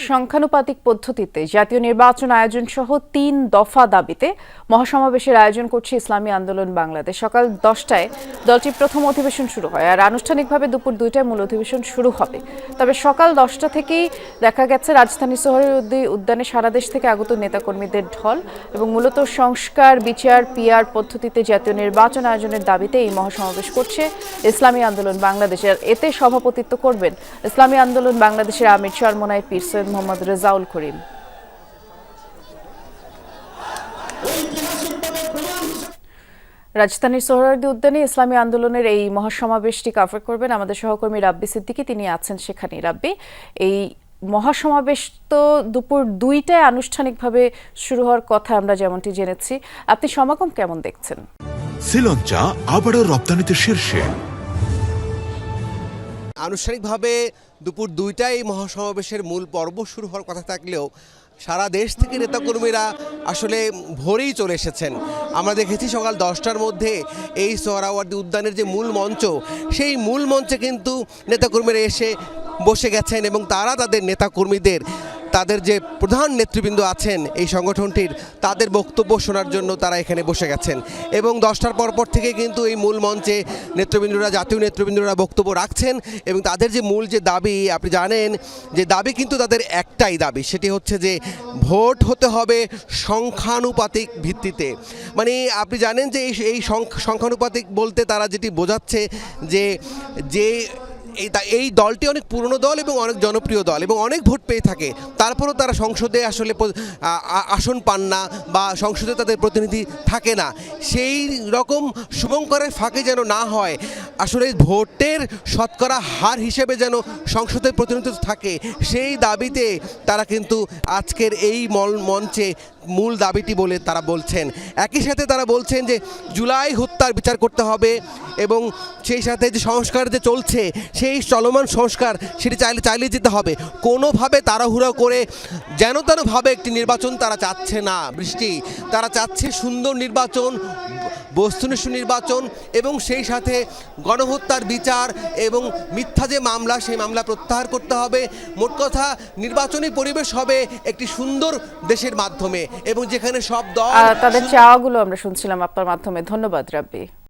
সংখ্যানুপাতিক পদ্ধতিতে জাতীয় নির্বাচন আয়োজন সহ ৩ দফা দাবিতে মহাসমাবেশের আয়োজন করছে ইসলামী আন্দোলন বাংলাদেশ। সকাল 10টায় দলটির প্রথম অধিবেশন শুরু হয়, আর আনুষ্ঠানিকভাবে দুপুর 2টায় মূল অধিবেশন শুরু হবে। তবে সকাল 10টা থেকেই দেখা গেছে রাজধানী সোহরাওয়ার্দী উদ্যানে সারা দেশ থেকে আগত নেতাকর্মীদের ঢল এবং মূলত সংস্কার, বিচার, পিআর পদ্ধতিতে জাতীয় নির্বাচন আয়োজনের দাবিতে এই মহাসমাবেশ করছে ইসলামী আন্দোলন বাংলাদেশের। এতে সভাপতিত্ব করবেন ইসলামী আন্দোলন বাংলাদেশের আমির চরমোনাই পীর সৈয়দ মোহাম্মদ রেজাউল করিম। রাজধানীর সোহরাওয়ার্দী উদ্যানে ইসলামী আন্দোলনের এই মহাসমাবেশটি কভার করবেন আমাদের সহকর্মী রাব্বি সিদ্দিকী। তিনি আছেন সেখানে। রাব্বি, এই মহাসমাবেশ তো দুপুর 2টায় আনুষ্ঠানিকভাবে শুরু হওয়ার কথা আমরা যেমনটি জেনেছি, আপনি সমাগম কেমন দেখছেন? শ্রীলঙ্কা আবারও রপ্তানিতে শীর্ষে। আনুষ্ঠানিকভাবে দুপুর 2টায় মহাসমাবেশের মূল পর্ব শুরু হওয়ার কথা থাকলেও সারা দেশ থেকে নেতাকর্মীরা আসলে ভোরেই চলে এসেছেন। আমরা দেখেছি সকাল 10টার মধ্যে এই সোহরাওয়ার্দী উদ্যানের যে মূল মঞ্চ, সেই মূল মঞ্চে কিন্তু নেতাকর্মীরা এসে বসে গেছেন এবং তারা তাদের নেতাকর্মীদের, তাদের যে প্রধান নেতৃবৃন্দ আছেন এই সংগঠনটির, তাদের বক্তব্য শোনার জন্য তারা এখানে বসে গেছেন। এবং 10টার পরপর থেকে কিন্তু এই মূল মঞ্চে নেতৃবৃন্দরা, জাতীয় নেতৃবৃন্দরা বক্তব্য রাখছেন এবং তাদের যে মূল যে দাবি, আপনি জানেন যে দাবি কিন্তু তাদের একটাই দাবি, সেটি হচ্ছে যে ভোট হতে হবে সংখ্যানুপাতিক ভিত্তিতে। মানে আপনি জানেন যে এই সংখ্যানুপাতিক বলতে তারা যেটি বোঝাচ্ছে যে এই দলটি অনেক পুরনো দল এবং অনেক জনপ্রিয় দল এবং অনেক ভোট পেয়ে থাকে, তারপরও তারা সংসদে আসলে আসন পান না বা সংসদে তাদের প্রতিনিধি থাকে না। সেই রকম শুভঙ্করের ফাঁকে যেন না হয়, আসলে ভোটের শতকরা হার হিসেবে যেন সংসদের প্রতিনিধিত্ব থাকে, সেই দাবিতে তারা কিন্তু আজকের এই মঞ্চে মূল দাবিটি বলে তারা বলছেন। একই সাথে তারা বলছেন যে জুলাই হত্যার বিচার করতে হবে এবং সেই সাথে যে সংস্কার যে চলছে, সেই চলমান সংস্কার সেটি চালিয়ে যেতে হবে। কোনোভাবে তাড়াহুড়ো করে যেন তেনভাবে একটি নির্বাচন তারা চাচ্ছে না বৃষ্টি, তারা চাচ্ছে সুন্দর নির্বাচন, বস্তুনিষ্ঠ নির্বাচন এবং সেই সাথে গণহত্যার বিচার এবং মিথ্যা যে মামলা, সেই মামলা প্রত্যাহার করতে হবে। মোট কথা নির্বাচনী পরিবেশ হবে একটি সুন্দর দেশের মাধ্যমে এবং যেখানে সব দল তাদের চাওয়াগুলো আমরা শুনছিলাম আপনার মাধ্যমে। ধন্যবাদ রাব্বি।